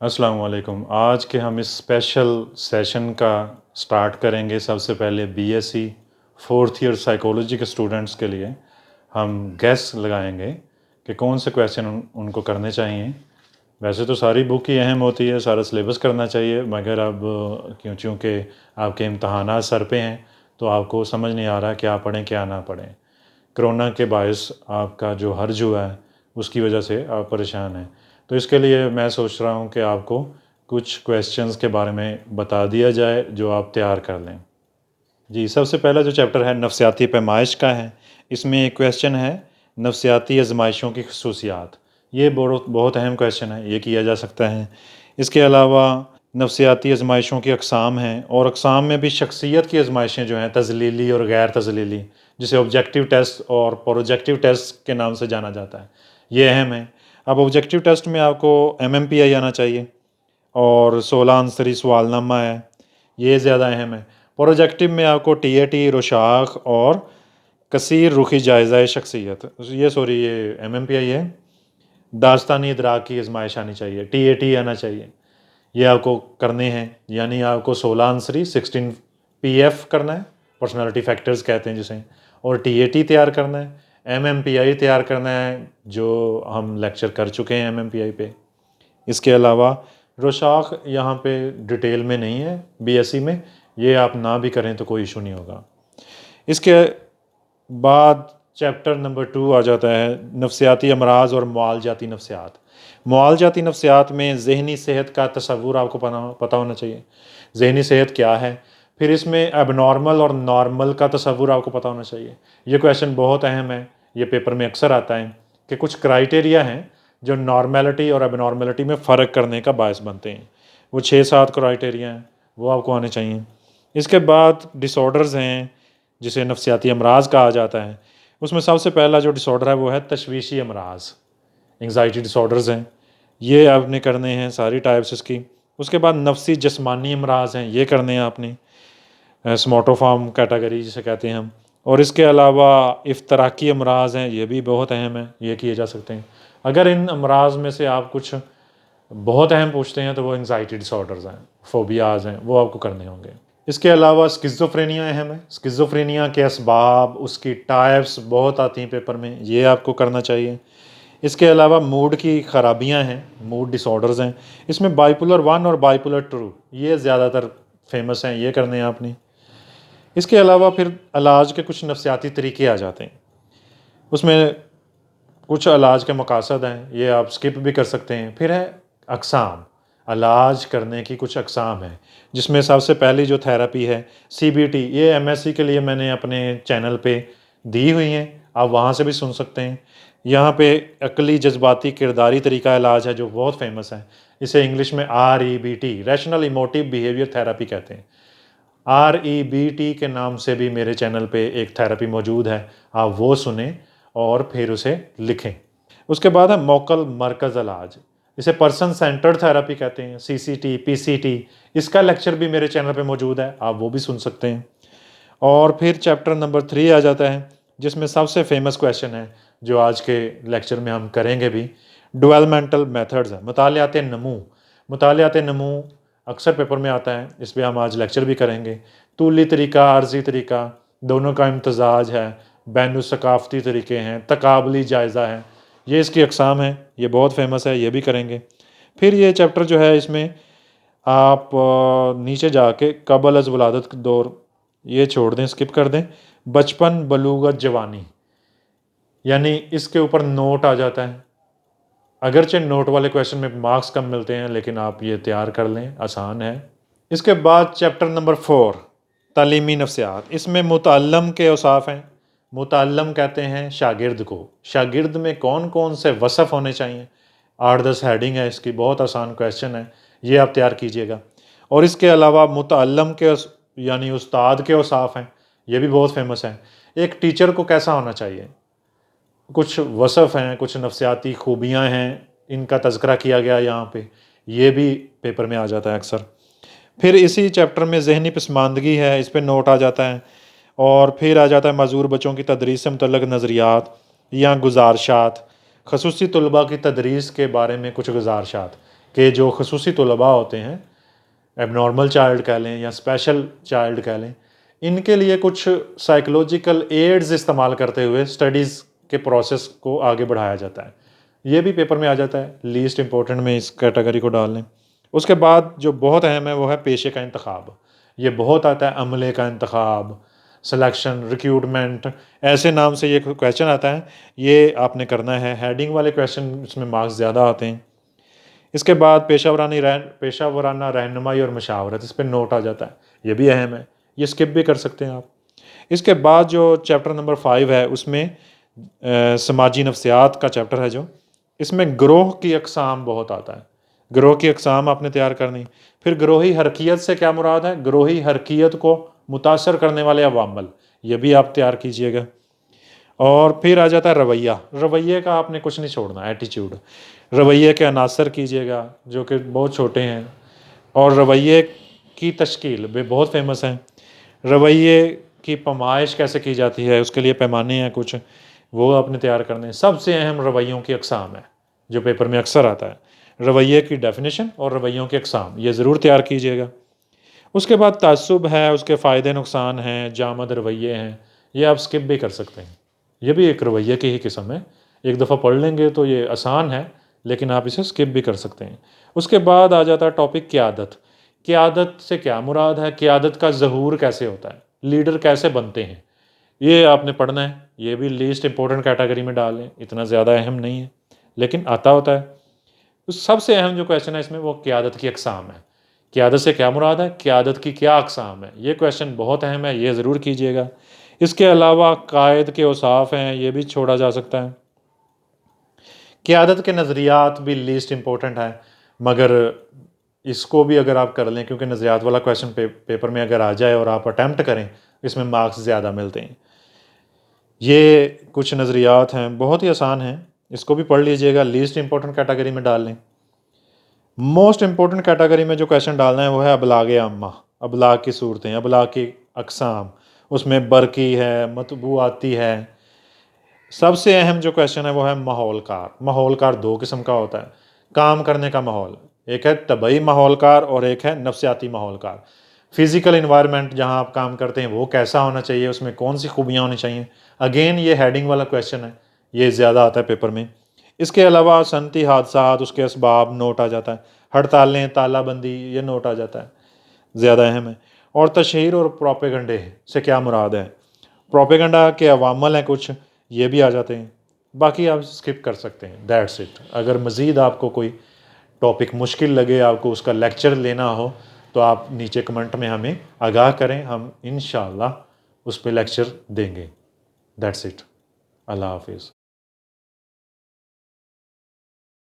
अस्सलाम वालेकुम। आज के हम इस स्पेशल सेशन का स्टार्ट करेंगे। सबसे पहले बीएससी फोर्थ ईयर साइकोलॉजी के स्टूडेंट्स के लिए हम गेस लगाएंगे कि कौन से क्वेश्चन उनको करने चाहिए। वैसे तो सारी बुक ही अहम होती है, सारा सिलेबस करना चाहिए, मगर अब चूँकि आपके इम्तहानात सर पे हैं तो आपको समझ नहीं आ रहा क्या पढ़ें क्या ना पढ़ें। कोरोना के बायस आपका जो हर्ज हुआ है उसकी वजह से आप परेशान हैं, तो इसके लिए मैं सोच रहा हूँ कि आपको कुछ क्वेश्चंस के बारे में बता दिया जाए जो आप तैयार कर लें। जी, सबसे पहला जो चैप्टर है नफ्सियाती पैमाइश का है। इसमें एक क्वेश्चन है नफ्सियाती आजमाइशों की खसूसियात। ये बहुत बहुत अहम क्वेश्चन है, ये किया जा सकता है। इसके अलावा नफ्सियाती आजमाइशों की अक़साम हैं, और अक़साम में भी शख्सियत की आजमाइशें जो हैं तज़लीली और गैर तज़लीली, जिसे ऑब्जेक्टिव टेस्ट और प्रोजेक्टिव टेस्ट के नाम से जाना जाता है, ये अहम है। अब ऑब्जेक्टिव टेस्ट में आपको एमएमपीआई आना चाहिए और 16 आंसरी सवालनामा है, ये ज़्यादा अहम है। प्रोजेक्टिव में आपको टीएटी, रोशाक और कसीर रुखी जायज़ा शख्सियत, ये एमएमपीआई है। दास्तानी इदराक की आजमाइश आनी चाहिए, टीएटी आना चाहिए, ये आपको करने हैं। यानी आपको 16 आंसरी 16 पीएफ करना है, पर्सनालिटी फैक्टर्स कहते हैं जिसे, और टीएटी तैयार करना है, एमएमपीआई तैयार करना है जो हम लेक्चर कर चुके हैं एमएमपीआई पे। इसके अलावा रोशाक यहाँ पे डिटेल में नहीं है बीएससी में, ये आप ना भी करें तो कोई इशू नहीं होगा। इसके बाद चैप्टर नंबर 2 आ जाता है नफ्सियाती अमराज और मुआलजाती नफ्सियात। मुआलजाती नफ्सियात में ज़हनी सेहत का तसव्वुर आपको पता होना चाहिए, ज़हनी सेहत क्या है। फिर इसमें एबनॉर्मल और नॉर्मल का तसव्वुर आपको पता होना चाहिए। ये क्वेश्चन बहुत अहम है, ये पेपर में अक्सर आता है कि कुछ क्राइटेरिया हैं जो नॉर्मेलिटी और एबनॉर्मेलिटी में फ़र्क करने का बायस बनते हैं। वो 6-7 क्राइटेरिया हैं, वो आपको आने चाहिए। इसके बाद डिसऑर्डर्स हैं जिसे नफ्सियाती अमराज कहा जाता है। उसमें सबसे पहला जो डिसऑर्डर है वो है तशवीशी अमराज, एंग्जाइटी डिसऑर्डर्स हैं, ये आपने करने हैं सारी टाइप्स इसकी। उसके बाद नफसी जिस्मानी अमराज हैं, ये करने हैं आपने, स्मोटोफॉर्म कैटेगरी जिसे कहते हैं हम। और इसके अलावा इफ्तराकी अमराज हैं, ये भी बहुत अहम है, ये किए जा सकते हैं। अगर इन अमराज में से आप कुछ बहुत अहम पूछते हैं तो वो एंग्जाइटी डिसऑर्डर्स हैं, फोबियाज हैं, वो आपको करने होंगे। इसके अलावा स्किज़ोफ्रेनिया अहम है, स्किज़ोफ्रेनिया के असबाब, उसकी टाइप्स बहुत आती हैं पेपर में, ये आपको करना चाहिए। इसके अलावा मूड की ख़राबियाँ हैं, मूड डिसऑर्डर्स हैं, इसमें बाइपोलर 1 और बाइपोलर 2 ये ज़्यादातर फेमस हैं, ये करने हैं आपने। इसके अलावा फिर इलाज के कुछ नफ्सियाती तरीके आ जाते हैं, उसमें कुछ इलाज के मकासद हैं, ये आप स्किप भी कर सकते हैं। फिर है अक़साम, इलाज करने की कुछ अक़साम है, जिसमें सबसे पहली जो थेरेपी है सीबीटी, ये एमएससी के लिए मैंने अपने चैनल पे दी हुई हैं, आप वहाँ से भी सुन सकते हैं। यहाँ पे अकली जज्बाती किरदारी तरीका इलाज है जो बहुत फेमस है, इसे इंग्लिश में REBT, rational emotive behaviour therapy कहते हैं। REBT के नाम से भी मेरे चैनल पे एक थेरेपी मौजूद है, आप वो सुने और फिर उसे लिखें। उसके बाद है मौकल मरकज़ इलाज, इसे पर्सन सेंटर्ड थेरेपी कहते हैं, CCT, PCT, इसका लेक्चर भी मेरे चैनल पे मौजूद है, आप वो भी सुन सकते हैं। और फिर चैप्टर नंबर 3 आ जाता है, जिसमें सबसे फेमस क्वेश्चन है जो आज के लेक्चर में हम करेंगे भी, डेवलपमेंटल मेथड्स है, मुतालियात नमू। मुतालियात नमू अक्सर पेपर में आता है, इस पर हम आज लेक्चर भी करेंगे। तूली तरीका, आर्जी तरीका, दोनों का इम्तजाज है, बैन सकाफ़ती तरीके हैं, तकाबली जायज़ा है, ये इसकी अक़साम है, ये बहुत फेमस है, ये भी करेंगे। फिर ये चैप्टर जो है इसमें आप नीचे जाके कबल अज़ वलादत दौर, ये छोड़ दें, स्किप कर दें। बचपन, बलूगत, जवानी, यानी इसके ऊपर नोट आ जाता है। अगरचे नोट वाले क्वेश्चन में मार्क्स कम मिलते हैं, लेकिन आप ये तैयार कर लें, आसान है। इसके बाद चैप्टर नंबर 4 तालीमी नफ्सियात, इसमें मुतअल्लम के औसाफ हैं। मुतअल्लम कहते हैं शागिर्द को, शागिर्द में कौन कौन से वसफ़ होने चाहिए, 8-10 हेडिंग है इसकी, बहुत आसान क्वेश्चन है, ये आप तैयार कीजिएगा। और इसके अलावा मुतअल्लम के यानी उस्ताद के औसाफ हैं, ये भी बहुत फेमस है। एक टीचर को कैसा होना चाहिए, कुछ वसफ़ हैं, कुछ नफ्सियाती खूबियाँ हैं, इनका तज़किरा किया गया यहाँ पे, ये भी पेपर में आ जाता है अक्सर। फिर इसी चैप्टर में ज़हनी पसमानदगी है, इस पे नोट आ जाता है। और फिर आ जाता है मज़ूर बच्चों की तदरीस से मुतल्लिक़ नज़रियात या गुज़ारिशात, ख़ुसूसी तलबा की तदरीस के बारे में कुछ गुज़ारिशात, कि जो खसूसी तलबा होते हैं, एबनॉर्मल चाइल्ड कह लें या स्पेशल चाइल्ड कह लें, इनके लिए कुछ साइकोलॉजिकल एड्स इस्तेमाल करते हुए स्टडीज़ के प्रोसेस को आगे बढ़ाया जाता है। ये भी पेपर में आ जाता है, लीस्ट इंपॉर्टेंट में इस कैटेगरी को डाल लें। उसके बाद जो बहुत अहम है वो है पेशे का इंतखाब। ये बहुत आता है, अमले का इंतखाब, सिलेक्शन, रिक्रूटमेंट, ऐसे नाम से ये क्वेश्चन आता है। ये आपने करना है, हेडिंग वाले क्वेश्चन इसमें मार्क्स ज़्यादा आते हैं। इसके बाद पेशावराना रहनुमाई और मशावरत, इस पर नोट आ जाता है, ये भी अहम है, ये स्किप भी कर सकते हैं आप। इसके बाद जो चैप्टर नंबर 5 है उसमें समाजी नफ्सियात का चैप्टर है जो, इसमें ग्रोह की अकसाम बहुत आता है। ग्रोह की अकसाम आपने तैयार करनी। फिर ग्रोही हरकियत से क्या मुराद है, ग्रोही हरकियत को मुतासर करने वाले अवामल, ये भी आप तैयार कीजिएगा। और फिर आ जाता है रवैया। रवैये का आपने कुछ नहीं छोड़ना, एटीट्यूड। रवैये के अनासर कीजिएगा जो कि बहुत छोटे हैं। और रवैये की तश्कील वे बहुत फेमस हैं। रवैये की पैमाइश कैसे की जाती है, उसके लिए पैमाने हैं कुछ, वो आपने तैयार करने हैं। सबसे अहम रवैयों की अकसाम है जो पेपर में अक्सर आता है, रवैये की डेफिनेशन और रवैयों की अकसाम, ये ज़रूर तैयार कीजिएगा। उसके बाद तासुब है, उसके फ़ायदे नुकसान हैं, जामद रवैये हैं, ये आप स्किप भी कर सकते हैं। ये भी एक रवैये की ही किस्म है, एक दफ़ा पढ़ लेंगे तो ये आसान है, लेकिन आप इसे स्किप भी कर सकते हैं। उसके बाद आ जाता है टॉपिक क़यादत। क़यादत से क्या मुराद है, क़यादत का ज़हूर कैसे होता है, लीडर कैसे बनते हैं, ये आपने पढ़ना है। ये भी लीस्ट इंपॉर्टेंट कैटेगरी में डाल लें, इतना ज़्यादा अहम नहीं है लेकिन आता होता है। तो सबसे अहम जो क्वेश्चन है इसमें वो क़यादत की अक़साम है। क़यादत से क्या मुराद है, क़यादत की क्या अक़साम है, ये क्वेश्चन बहुत अहम है, ये ज़रूर कीजिएगा। इसके अलावा कायद के औसाफ हैं, ये भी छोड़ा जा सकता है। क़यादत के नज़रियात भी लीस्ट इंपॉर्टेंट है, मगर इसको भी अगर आप कर लें, क्योंकि नज़रियात वाला क्वेश्चन पेपर में अगर आ जाए और आप अटैम्प्ट करें, इसमें मार्क्स ज़्यादा मिलते हैं। ये कुछ नज़रियात हैं, बहुत ही आसान हैं, इसको भी पढ़ लीजिएगा, लीस्ट इंपॉर्टेंट कैटेगरी में डाल लें। मोस्ट इंपॉर्टेंट कैटेगरी में जो क्वेश्चन डालना है वो है अबलाग आम्मा, अबलाग की सूरतें, अबलाग की अकसाम, उसमें बरकी है, मतबूआती है। सबसे अहम जो क्वेश्चन है वो है माहौलकार। माहौलकार दो किस्म का होता है, काम करने का माहौल, एक है तबई माहौलकार और एक है नफ्सियाती माहौलकार। फिज़िकल इन्वायरमेंट जहाँ आप काम करते हैं वो कैसा होना चाहिए, उसमें कौन सी खूबियाँ होनी चाहिए। अगेन ये हेडिंग वाला क्वेश्चन है, ये ज़्यादा आता है पेपर में। इसके अलावा सनती हादसात, उसके असबाब नोट आ जाता है, हड़तालें, तालाबंदी, ये नोट आ जाता है, ज़्यादा अहम है। और तशहीर और प्रोपेगंडे से क्या मुराद है, प्रोपेगंडा के अवामल हैं कुछ, ये भी आ जाते हैं। बाकी आप स्किप कर सकते हैं, दैट्स इट। अगर मज़ीद आपको कोई टॉपिक मुश्किल लगे, आपको उसका लेक्चर लेना हो, तो आप नीचे कमेंट में हमें आगाह करें, हम इंशाअल्लाह उस पर लेक्चर देंगे। That's it. अल्लाह हाफिज़।